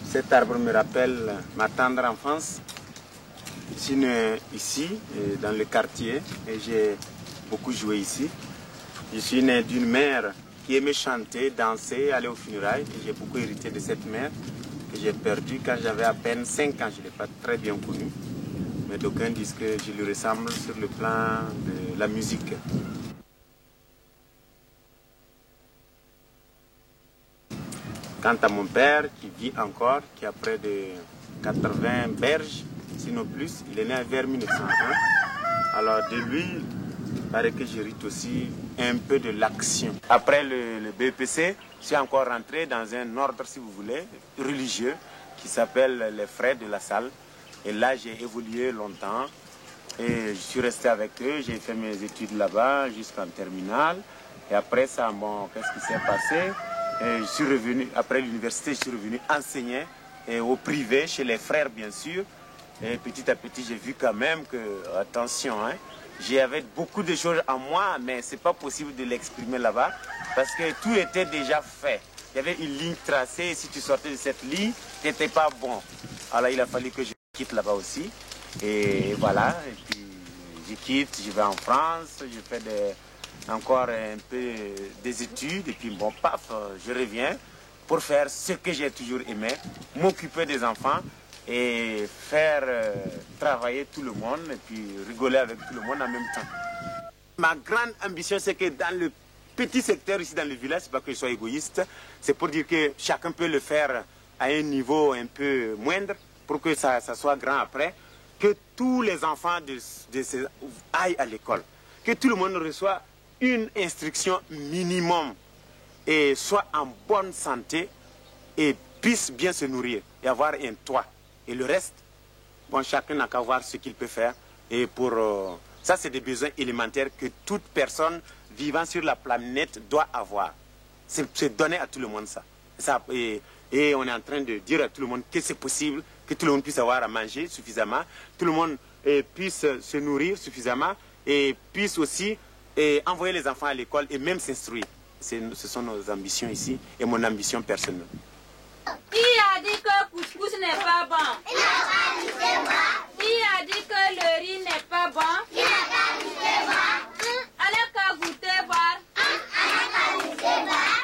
Cet arbre me rappelle ma tendre enfance. Je suis né ici, dans le quartier, et j'ai beaucoup joué ici. Je suis né d'une mère qui aimait chanter, danser, aller aux funérailles. J'ai beaucoup hérité de cette mère que j'ai perdue quand j'avais à peine 5 ans. Je ne l'ai pas très bien connue, mais d'aucuns disent que je lui ressemble sur le plan de la musique. Quant à mon père, qui vit encore, qui a près de 80 berges, sinon plus, il est né vers 1901. Alors de lui, il paraît que j'hérite aussi un peu de l'action. Après le BEPC, je suis encore rentré dans un ordre, si vous voulez, religieux, qui s'appelle les Frères de la Salle. Et là, j'ai évolué longtemps. Et je suis resté avec eux, j'ai fait mes études là-bas jusqu'en terminale. Et après ça, bon, qu'est-ce qui s'est passé? Et je suis revenu, après l'université, je suis revenu enseigner au privé, chez les frères bien sûr. Et petit à petit, j'ai vu quand même que, attention, hein, j'avais beaucoup de choses en moi, mais ce n'est pas possible de l'exprimer là-bas, parce que tout était déjà fait. Il y avait une ligne tracée, et si tu sortais de cette ligne, tu n'étais pas bon. Alors il a fallu que je quitte là-bas aussi. Et voilà, et puis je quitte, je vais en France, je fais encore un peu des études, et puis bon, paf, je reviens pour faire ce que j'ai toujours aimé, m'occuper des enfants et faire travailler tout le monde et puis rigoler avec tout le monde en même temps. Ma grande ambition, c'est que dans le petit secteur ici dans le village, c'est pas que je sois égoïste, c'est pour dire que chacun peut le faire à un niveau un peu moindre pour que ça soit grand après, que tous les enfants aillent à l'école, que tout le monde reçoit une instruction minimum et soit en bonne santé et puisse bien se nourrir et avoir un toit. Et le reste, bon, chacun n'a qu'à voir ce qu'il peut faire. Et pour ça, c'est des besoins élémentaires que toute personne vivant sur la planète doit avoir. C'est donner à tout le monde ça. Et on est en train de dire à tout le monde que c'est possible, que tout le monde puisse avoir à manger suffisamment, tout le monde puisse se nourrir suffisamment et puisse aussi envoyer les enfants à l'école et même s'instruire. Ce sont nos ambitions ici et mon ambition personnelle. Qui a dit que couscous n'est pas bon? Il n'a pas dit que moi. Qui a dit que le riz n'est pas bon? Il n'a pas dit que moi. Allez qu'à goûter voir. Allez qu'à goûter voir.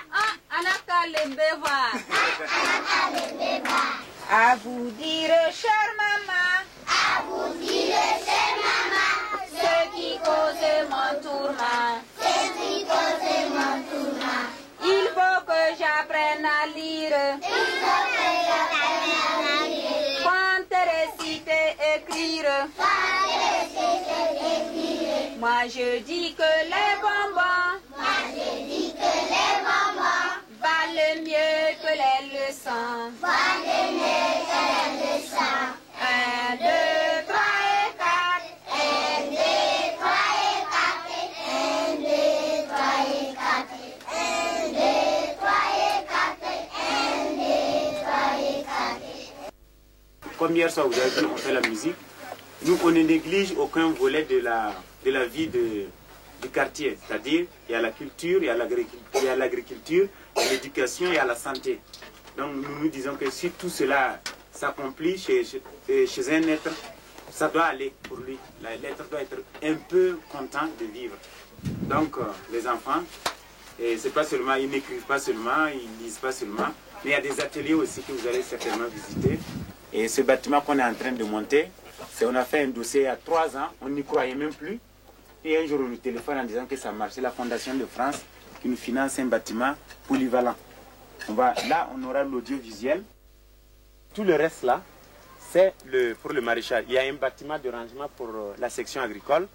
Allez qu'à lember voir. Allez qu'à lember voir. À vous dire, chère maman. À vous dire, chère maman. Ce qui cause mon tourment. Ce qui cause mon tourment. Il faut que j'apprenne à lire. Il faut que j'apprenne à lire. Compter, réciter, écrire. Compter, réciter, écrire. Moi je dis que les bonbons. Moi je dis que les bonbons valent mieux que les leçons. Valent mieux que les leçons. 1, 2, 3 et 4. 1, 2, 3 et 4. 1, 2, 3 et 4. 1, 2, 3 et 4. 1, 2, 3 et 4. Comme hier soir, vous avez vu, on fait la musique. Nous, on ne néglige aucun volet de la vie du quartier. C'est-à-dire, il y a la culture, il y a l'agriculture, il y a l'éducation, il y a la santé. Donc, nous disons que si tout cela s'accomplit chez un être, ça doit aller pour lui. L'être doit être un peu content de vivre. Donc, les enfants, c'est pas seulement, ils n'écrivent pas seulement, ils lisent pas seulement, mais il y a des ateliers aussi que vous allez certainement visiter. Et ce bâtiment qu'on est en train de monter, on a fait un dossier il y a 3 ans, on n'y croyait même plus. Et un jour, on nous téléphone en disant que ça marche. C'est la Fondation de France qui nous finance un bâtiment polyvalent. Là, on aura l'audiovisuel. Tout le reste là, c'est pour le maraîchage. Il y a un bâtiment de rangement pour la section agricole.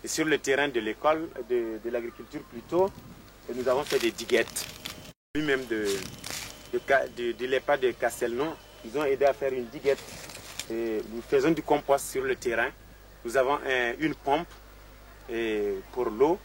Et sur le terrain de l'école, de l'agriculture plutôt, nous avons fait des diguettes. Lui-même de l'EPA de Castelnau, ils ont aidé à faire une diguette. Et nous faisons du compost sur le terrain. Nous avons une pompe pour l'eau.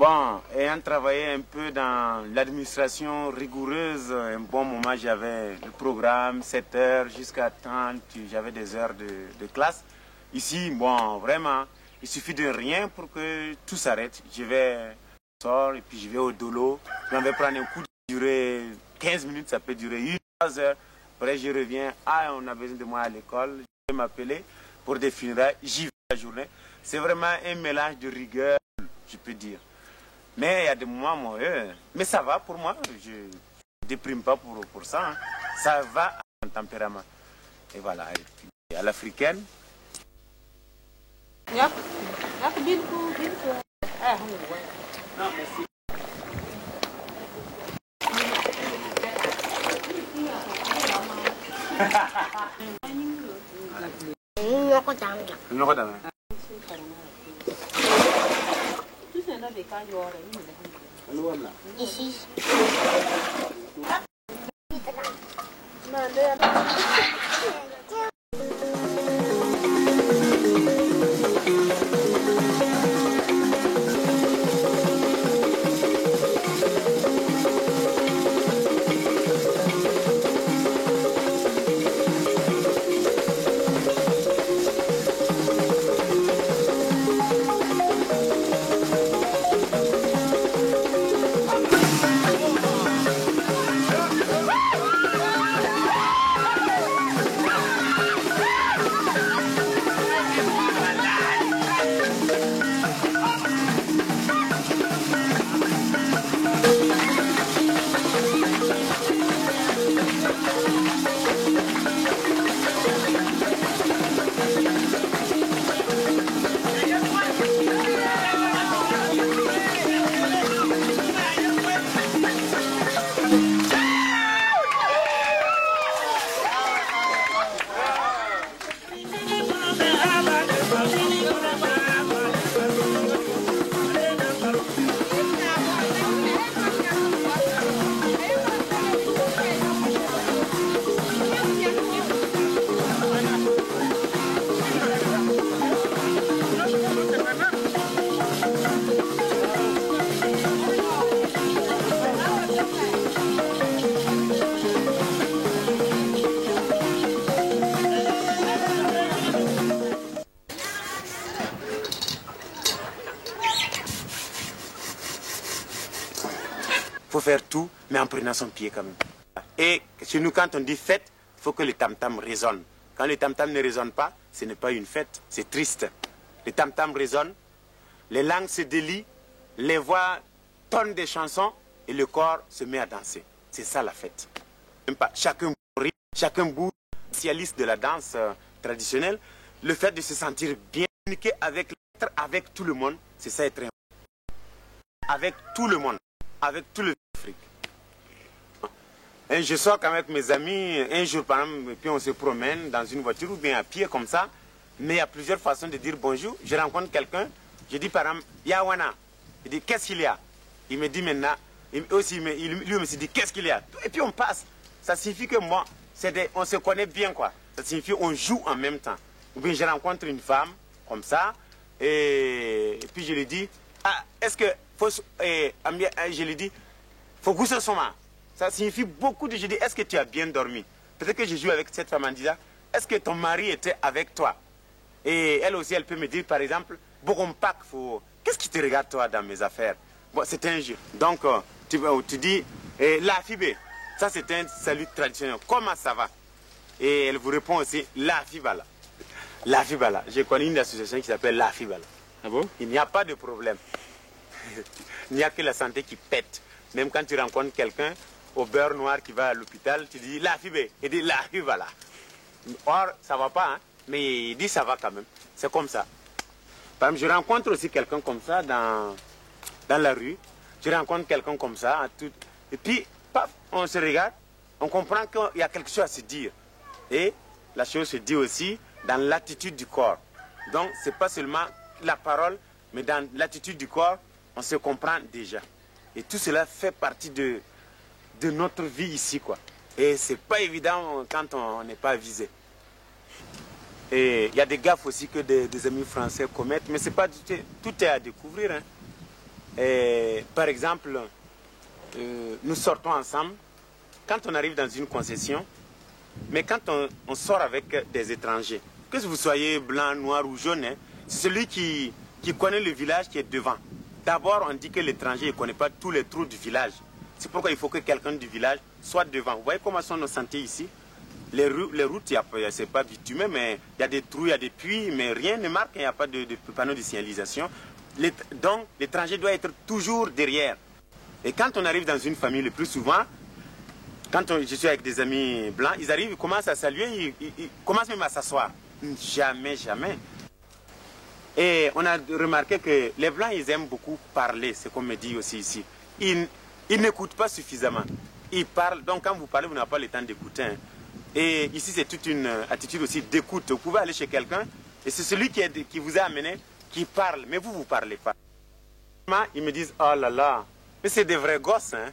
Bon, ayant travaillé un peu dans l'administration rigoureuse, un bon moment j'avais le programme, 7 heures jusqu'à 30, j'avais des heures de classe. Ici, bon, vraiment, il suffit de rien pour que tout s'arrête. Je vais sors et puis je vais au dolo. Je vais prendre un coup de durer 15 minutes, ça peut durer 1 heure. Après je reviens, ah on a besoin de moi à l'école, je vais m'appeler pour des funérailles, j'y vais la journée. C'est vraiment un mélange de rigueur, je peux dire. Mais il y a des moments mauvais. Mais ça va pour moi. Je ne déprime pas pour ça. Hein. Ça va à mon tempérament. Et voilà. Et puis, à l'africaine. Non, merci. Ici. Il faut faire tout, mais en prenant son pied quand même. Et chez nous, quand on dit fête, il faut que le tam-tam résonne. Quand le tam-tam ne résonne pas, ce n'est pas une fête, c'est triste. Le tam-tam résonne, les langues se délient, les voix tonnent des chansons et le corps se met à danser. C'est ça la fête. Chacun rit, chacun bouge. Spécialiste de la danse traditionnelle, le fait de se sentir bien communiqué avec tout le monde, c'est ça être important. Avec tout le monde, avec tout le Afrique. Je sors avec mes amis, un jour par exemple, et puis on se promène dans une voiture ou bien à pied comme ça, mais il y a plusieurs façons de dire bonjour. Je rencontre quelqu'un, je dis par exemple, Yawana. Il dit, qu'est-ce qu'il y a? Il me dit maintenant, lui aussi me dit, qu'est-ce qu'il y a? Et puis on passe. Ça signifie que moi, on se connaît bien quoi. Ça signifie qu'on joue en même temps. Ou bien je rencontre une femme comme ça, et puis je lui dis, ah, est-ce que, je lui dis, faut goûter son main. Ça signifie beaucoup de, je dis, est-ce que tu as bien dormi? Peut-être que je joue avec cette femme en disant, est-ce que ton mari était avec toi? Et elle aussi, elle peut me dire, par exemple, qu'est-ce qui te regarde toi dans mes affaires? Bon, c'est un jeu. Donc, tu dis, la fibé. Ça, c'est un salut traditionnel. Comment ça va? Et elle vous répond aussi, la fibala. La fibala. J'ai connu une association qui s'appelle la fibala. Ah bon? Il n'y a pas de problème. Il n'y a que la santé qui pète. Même quand tu rencontres quelqu'un au beurre noir qui va à l'hôpital, tu dis la fibé. Il dit la fibala. Or, ça va pas, hein? Mais il dit ça va quand même. C'est comme ça. Par exemple, je rencontre aussi quelqu'un comme ça dans la rue. Je rencontre quelqu'un comme ça. Et puis, paf, on se regarde. On comprend qu'il y a quelque chose à se dire. Et la chose se dit aussi dans l'attitude du corps. Donc, ce n'est pas seulement la parole, mais dans l'attitude du corps, on se comprend déjà. Et tout cela fait partie de notre vie ici, quoi. Et c'est pas évident quand on n'est pas visé. Et il y a des gaffes aussi que des amis français commettent, mais c'est pas tout est à découvrir. Hein. par exemple, nous sortons ensemble, quand on arrive dans une concession, mais quand on sort avec des étrangers, que vous soyez blanc, noir ou jaune, hein, c'est celui qui connaît le village qui est devant. D'abord, on dit que l'étranger ne connaît pas tous les trous du village. C'est pourquoi il faut que quelqu'un du village soit devant. Vous voyez comment sont nos sentiers ici? Les routes, c'est pas bitumé, mais il y a des trous, il y a des puits, mais rien ne marque, il n'y a pas de panneau de signalisation. Donc, l'étranger doit être toujours derrière. Et quand on arrive dans une famille, le plus souvent, quand je suis avec des amis blancs, ils arrivent, ils commencent à saluer, ils commencent même à s'asseoir. Jamais, jamais. Et on a remarqué que les blancs, ils aiment beaucoup parler, c'est comme me dit aussi ici. Ils n'écoutent pas suffisamment. Ils parlent, donc quand vous parlez, vous n'avez pas le temps d'écouter. Hein. Et ici, c'est toute une attitude aussi d'écoute. Vous pouvez aller chez quelqu'un, et c'est celui qui vous a amené qui parle, mais vous ne parlez pas. Ils me disent, oh là là, mais c'est des vrais gosses. Hein.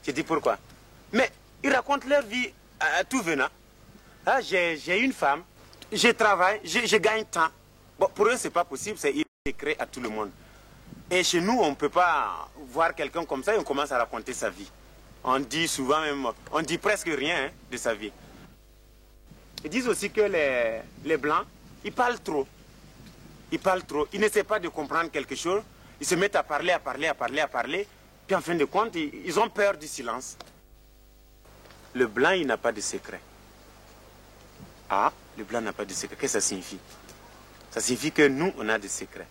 Je dis pourquoi? Mais ils racontent leur vie à tout venant. Ah, j'ai une femme, je travaille, je gagne tant. Bon, pour eux, ce n'est pas possible, c'est écrit à tout le monde. Et chez nous, on ne peut pas voir quelqu'un comme ça et on commence à raconter sa vie. On dit souvent même, on dit presque rien hein, de sa vie. Ils disent aussi que les Blancs, ils parlent trop. Ils parlent trop. Ils n'essaient pas de comprendre quelque chose. Ils se mettent à parler, à parler, à parler, à parler. Puis en fin de compte, ils ont peur du silence. Le Blanc, il n'a pas de secret. Ah, le Blanc n'a pas de secret. Qu'est-ce que ça signifie? Ça signifie que nous, on a des secrets.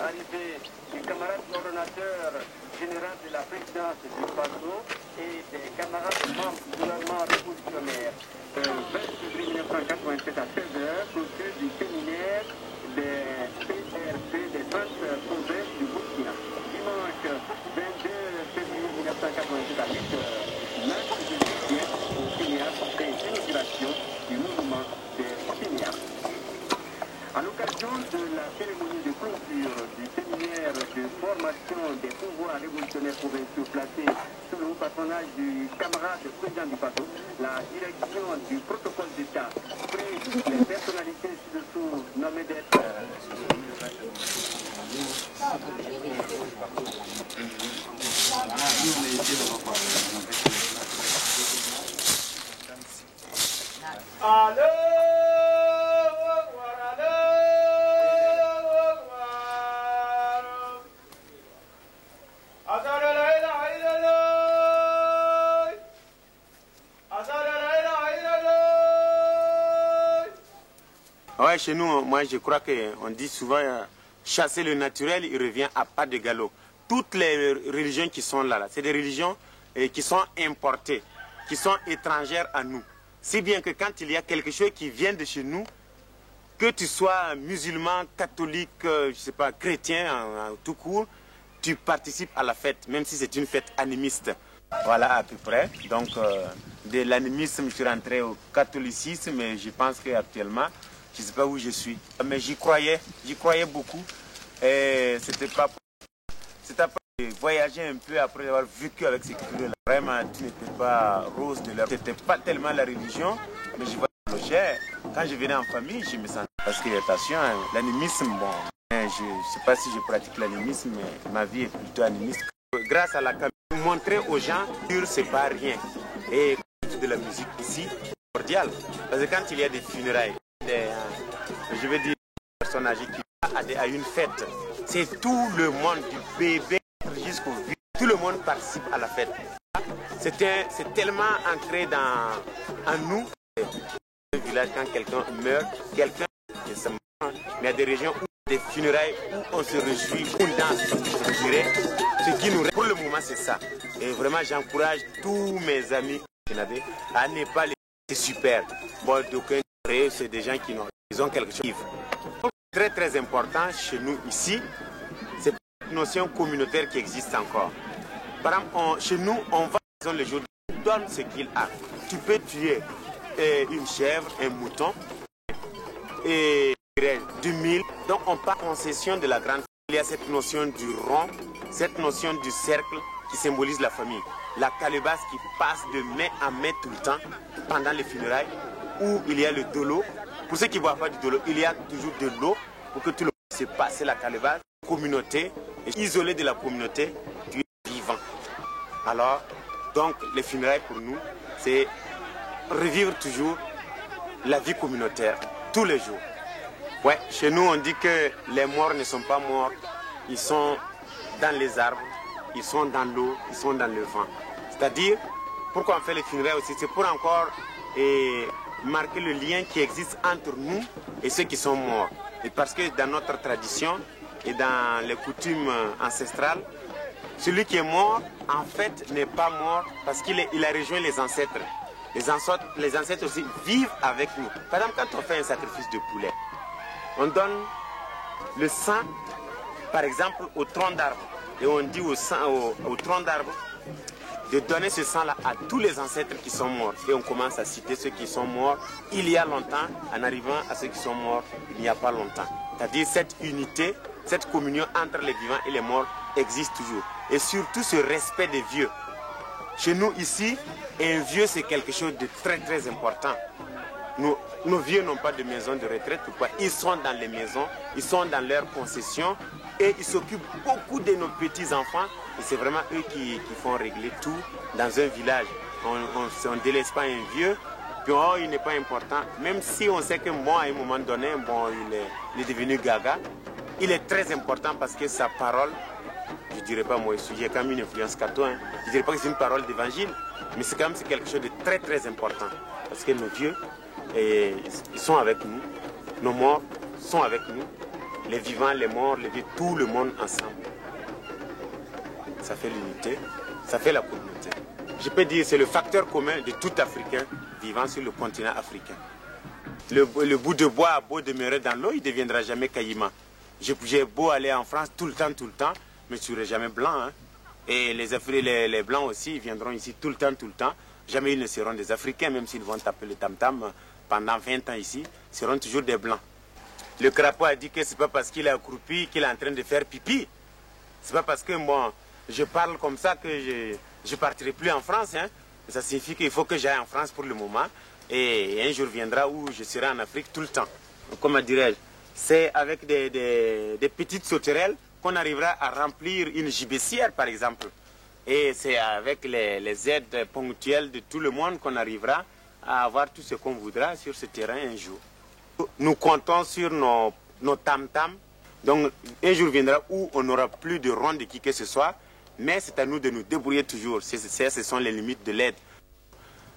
Arrivée du camarade coordonnateur général de la présidence du PASO et des camarades membres du gouvernement révolutionnaire. 20 février 1987 à 16h, clôture du séminaire des PRP des 30 provinces du Burkina. Dimanche 22 février 1987 à 8h, marche de soutien au cinéaste et inauguration du mouvement des cinéastes. À l'occasion de la cérémonie de clôture du séminaire de formation des pouvoirs révolutionnaires provinciaux placés sous le patronage du camarade président du PASO, la direction du protocole d'État prit les personnalités ci-dessous nommées d'être Ouais, chez nous, moi je crois qu'on dit souvent chasser le naturel, il revient à pas de galop. Toutes les religions qui sont là, c'est des religions qui sont importées, qui sont étrangères à nous. Si bien que quand il y a quelque chose qui vient de chez nous, que tu sois musulman, catholique, je sais pas, chrétien, tout court, tu participes à la fête, même si c'est une fête animiste. Voilà à peu près. Donc de l'animisme, je suis rentré au catholicisme, mais je pense qu'actuellement, je ne sais pas où je suis. Mais j'y croyais beaucoup. Et c'était pas voyager un peu après avoir vécu avec ces cultures-là. Vraiment, tu n'étais pas rose de leur. C'était pas tellement la religion, mais je voyageais. Quand je venais en famille, je me sentais. Parce que attention, l'animisme, bon, je ne sais pas si je pratique l'animisme, mais ma vie est plutôt animiste. Grâce à la caméra, montrer aux gens que c'est pas rien. Et de la musique ici, cordial. Parce que quand il y a des funérailles, je veux dire, des personnes âgées qui à une fête, c'est tout le monde, du bébé jusqu'au vieux, tout le monde participe à la fête. C'est tellement ancré en nous. Un village, quand quelqu'un meurt, quelqu'un, mais il y a des régions où des funérailles où on se réjouit, on danse, je dirais. Ce qui nous reste pour le moment, c'est ça. Et vraiment, j'encourage tous mes amis à ne pas les... C'est super. Bon, d'aucuns, c'est des gens qui ont quelque chose. Très très important chez nous ici, c'est une notion communautaire qui existe encore. Par exemple, chez nous, on va le jour, on donne ce qu'il a. Tu peux tuer une chèvre, un mouton, et 2000. Donc on part en concession de la grande famille. Il y a cette notion du rond, cette notion du cercle qui symbolise la famille. La calebasse qui passe de main à main tout le temps pendant les funérailles, où il y a le dolo. Pour ceux qui ne boivent pas du dolo, il y a toujours de l'eau pour que tout le monde se passe la calebasse. Communauté, isolé de la communauté, tu es vivant. Alors, donc les funérailles pour nous, c'est revivre toujours la vie communautaire, tous les jours. Ouais, chez nous on dit que les morts ne sont pas morts, ils sont dans les arbres, ils sont dans l'eau, ils sont dans le vent. C'est-à-dire, pourquoi on fait les funérailles aussi, c'est pour encore marquer le lien qui existe entre nous et ceux qui sont morts. Et parce que dans notre tradition et dans les coutumes ancestrales, celui qui est mort, en fait, n'est pas mort parce qu'il a rejoint les ancêtres. Les ancêtres aussi vivent avec nous. Par exemple, quand on fait un sacrifice de poulet, on donne le sang, par exemple, au tronc d'arbre. Et on dit au tronc d'arbre de donner ce sang-là à tous les ancêtres qui sont morts. Et on commence à citer ceux qui sont morts il y a longtemps, en arrivant à ceux qui sont morts il n'y a pas longtemps. C'est-à-dire cette unité, cette communion entre les vivants et les morts existe toujours. Et surtout ce respect des vieux. Chez nous ici, un vieux c'est quelque chose de très très important. Nos vieux n'ont pas de maison de retraite, pourquoi? Ils sont dans les maisons, ils sont dans leurs concessions et ils s'occupent beaucoup de nos petits-enfants. Et c'est vraiment eux qui font régler tout dans un village. On ne délaisse pas un vieux, puis oh, il n'est pas important. Même si on sait que moi, à un moment donné, bon, il est devenu gaga, il est très important parce que sa parole, je ne dirais pas moi, j'ai quand même une influence catho, hein. Je ne dirais pas que c'est une parole d'évangile, mais c'est quand même quelque chose de très très important. Parce que nos vieux, ils sont avec nous, nos morts sont avec nous, les vivants, les morts, les vieux, tout le monde ensemble. Ça fait l'unité, ça fait la communauté. Je peux dire que c'est le facteur commun de tout Africain vivant sur le continent africain. Le bout de bois a beau demeurer dans l'eau, il ne deviendra jamais caïman. J'ai beau aller en France tout le temps, mais je ne serai jamais blanc. Hein. Et les blancs aussi, ils viendront ici tout le temps. Jamais ils ne seront des Africains, même s'ils vont taper le tam-tam pendant 20 ans ici, ils seront toujours des blancs. Le crapaud a dit que ce n'est pas parce qu'il est accroupi qu'il est en train de faire pipi. Ce n'est pas parce que moi, je parle comme ça que je ne partirai plus en France. Hein. Ça signifie qu'il faut que j'aille en France pour le moment. Et un jour viendra où je serai en Afrique tout le temps. Comment dirais-je? C'est avec des petites sauterelles qu'on arrivera à remplir une gibecière, par exemple. Et c'est avec les aides ponctuelles de tout le monde qu'on arrivera à avoir tout ce qu'on voudra sur ce terrain un jour. Nous comptons sur nos tam-tams. Donc un jour viendra où on n'aura plus de ronde de qui que ce soit. Mais c'est à nous de nous débrouiller toujours. Ce sont les limites de l'aide.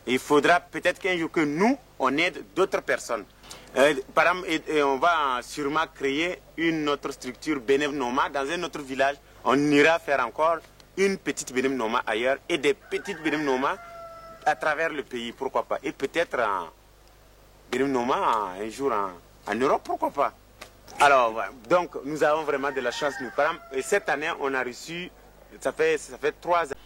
Il faudra peut-être qu'un jour que nous, on aide d'autres personnes. Par exemple, on va sûrement créer une autre structure Benevnoma dans un autre village. On ira faire encore une petite Benevnoma ailleurs et des petites Benevnoma à travers le pays, pourquoi pas. Et peut-être Benevnoma un jour en Europe, pourquoi pas. Alors, donc nous avons vraiment de la chance. Nous, par exemple, et cette année, on a reçu, ça fait 3 ans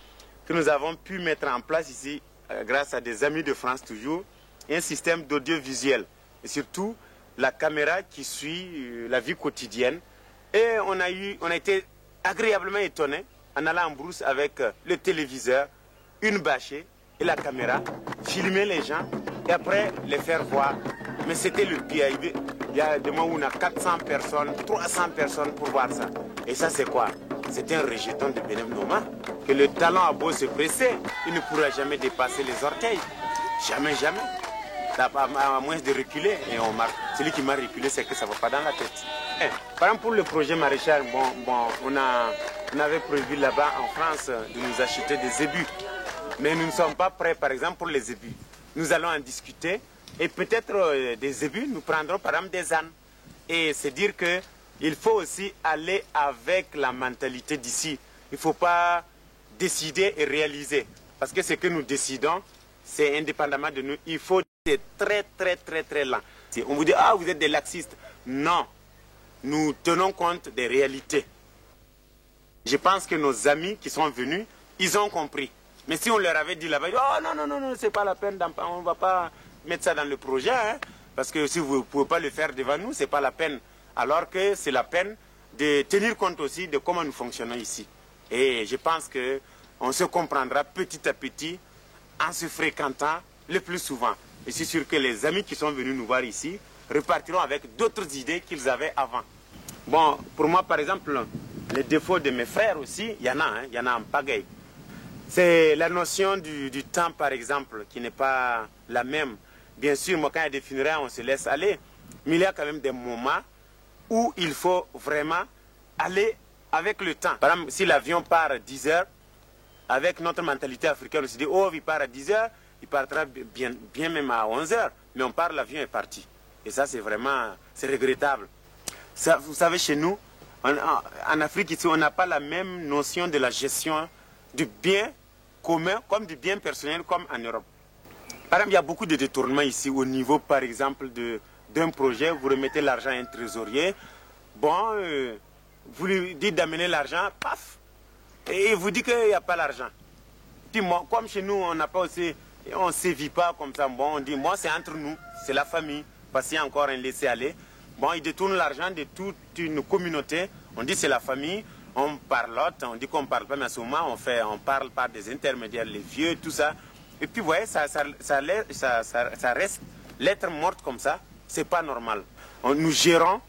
que nous avons pu mettre en place ici, grâce à des amis de France toujours, un système d'audiovisuel. Et surtout, la caméra qui suit la vie quotidienne. Et on a été agréablement étonnés en allant en brousse avec le téléviseur, une bâchée et la caméra, filmer les gens et après les faire voir. Mais c'était le pire. Il y a des moments où on a 400 personnes, 300 personnes pour voir ça. Et ça c'est quoi? C'est un rejeton de Benevnoma. Que le talon a beau se presser, il ne pourra jamais dépasser les orteils. Jamais, jamais. À moins de reculer. Et on marque. Celui qui m'a reculé, c'est que ça ne va pas dans la tête. Par exemple, pour le projet maraîchage, on avait prévu là-bas en France de nous acheter des ébus. Mais nous ne sommes pas prêts, par exemple, pour les ébus. Nous allons en discuter. Et peut-être des ébus, nous prendrons par exemple des ânes. Et c'est dire que il faut aussi aller avec la mentalité d'ici. Il ne faut pas décider et réaliser. Parce que ce que nous décidons, c'est indépendamment de nous. Il faut être très, très, très, très lent. Si on vous dit, ah, vous êtes des laxistes. Non. Nous tenons compte des réalités. Je pense que nos amis qui sont venus, ils ont compris. Mais si on leur avait dit là-bas, oh non, non, non, non, c'est pas la peine, on ne va pas mettre ça dans le projet, hein, parce que si vous ne pouvez pas le faire devant nous, c'est pas la peine. Alors que c'est la peine de tenir compte aussi de comment nous fonctionnons ici. Et je pense qu'on se comprendra petit à petit en se fréquentant le plus souvent. Et je suis sûr que les amis qui sont venus nous voir ici repartiront avec d'autres idées qu'ils avaient avant. Bon, pour moi, par exemple, les défauts de mes frères aussi, il y en a, hein, il y en a en pagaille. C'est la notion du temps, par exemple, qui n'est pas la même. Bien sûr, moi, quand il y a des funérailles, on se laisse aller. Mais il y a quand même des moments où il faut vraiment aller avec le temps. Par exemple, si l'avion part à 10 heures, avec notre mentalité africaine, on se dit, oh, il part à 10 heures, il partira bien même à 11 heures. Mais on part, l'avion est parti. Et ça, c'est vraiment, c'est regrettable. Ça, vous savez, chez nous, en Afrique, ici, on n'a pas la même notion de la gestion du bien commun, comme du bien personnel, comme en Europe. Par exemple, il y a beaucoup de détournements ici, au niveau, par exemple, d'un projet. Vous remettez l'argent à un trésorier. Bon, vous lui dites d'amener l'argent, paf, et il vous dit qu'il n'y a pas l'argent. Puis moi, comme chez nous, on n'a pas aussi, on ne sévit pas comme ça. Bon, on dit, moi, c'est entre nous, c'est la famille, parce qu'il y a encore un laisser-aller. Bon, ils détournent l'argent de toute une communauté. On dit, c'est la famille, on parlote, on dit qu'on ne parle pas, mais à ce moment, on parle par des intermédiaires, les vieux, tout ça. Et puis, vous voyez, ça reste lettre morte comme ça, c'est pas normal. Nous gérons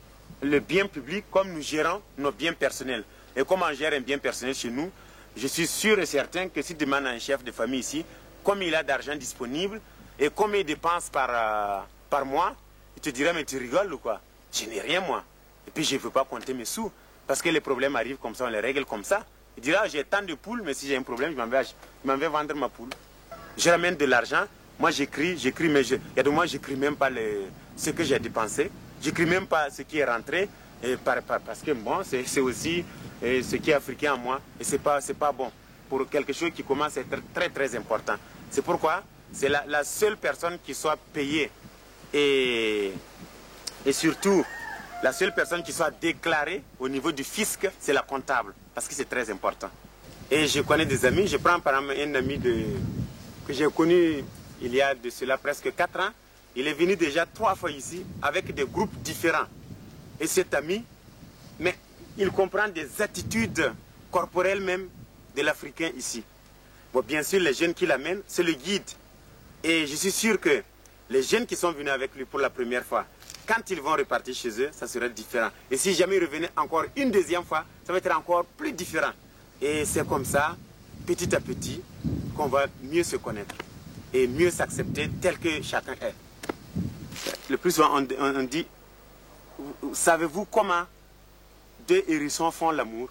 le bien public comme nous gérons nos biens personnels. Et comme on gère un bien personnel chez nous, je suis sûr et certain que si tu demandes à un chef de famille ici, comme il a d'argent disponible et combien il dépense par mois, il te dira, mais tu rigoles ou quoi? Je n'ai rien moi. Et puis je ne veux pas compter mes sous. Parce que les problèmes arrivent comme ça, on les règle comme ça. Il dira, j'ai tant de poules, mais si j'ai un problème, je m'en vais vendre ma poule. Je ramène de l'argent. Moi j'écris, mais il y a des mois, je n'écris même pas ce que j'ai dépensé. Je n'écris même pas ce qui est rentré. Parce que bon, c'est aussi ce qui est africain en moi. Et ce n'est pas bon. Pour quelque chose qui commence à être très très important. C'est pourquoi c'est la seule personne qui soit payée. Et surtout, la seule personne qui soit déclarée au niveau du fisc, c'est la comptable. Parce que c'est très important. Et je connais des amis. Je prends par exemple un ami que j'ai connu il y a de cela presque 4 ans. Il est venu déjà 3 fois ici avec des groupes différents. Et cet ami, mais il comprend des attitudes corporelles même de l'Africain ici. Bon, bien sûr, les jeunes qui l'amènent, c'est le guide. Et je suis sûr que les jeunes qui sont venus avec lui pour la première fois, quand ils vont repartir chez eux, ça sera différent. Et si jamais ils revenaient encore une deuxième fois, ça va être encore plus différent. Et c'est comme ça, petit à petit, qu'on va mieux se connaître et mieux s'accepter tel que chacun est. Le plus souvent, on dit, savez-vous comment 2 hérissons font l'amour?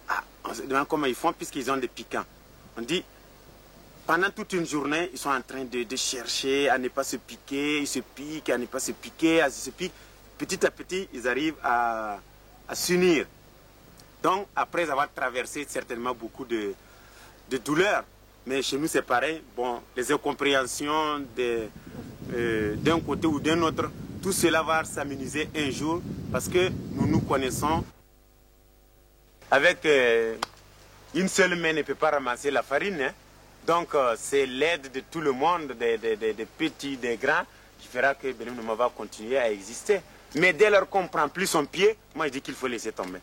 Ah, on se demande comment ils font puisqu'ils ont des piquants. On dit, pendant toute une journée, ils sont en train de chercher à ne pas se piquer, ils se piquent, à ne pas se piquer, à se piquer. Petit à petit, ils arrivent à s'unir. Donc, après avoir traversé certainement beaucoup de douleurs, mais chez nous c'est pareil, bon, les incompréhensions d'un côté ou d'un autre, tout cela va s'améniser un jour parce que nous nous connaissons. Avec une seule main ne peut pas ramasser la farine, hein. Donc c'est l'aide de tout le monde, des petits, des grands, qui fera que Benin va continuer à exister. Mais dès lors qu'on ne prend plus son pied, moi je dis qu'il faut laisser tomber.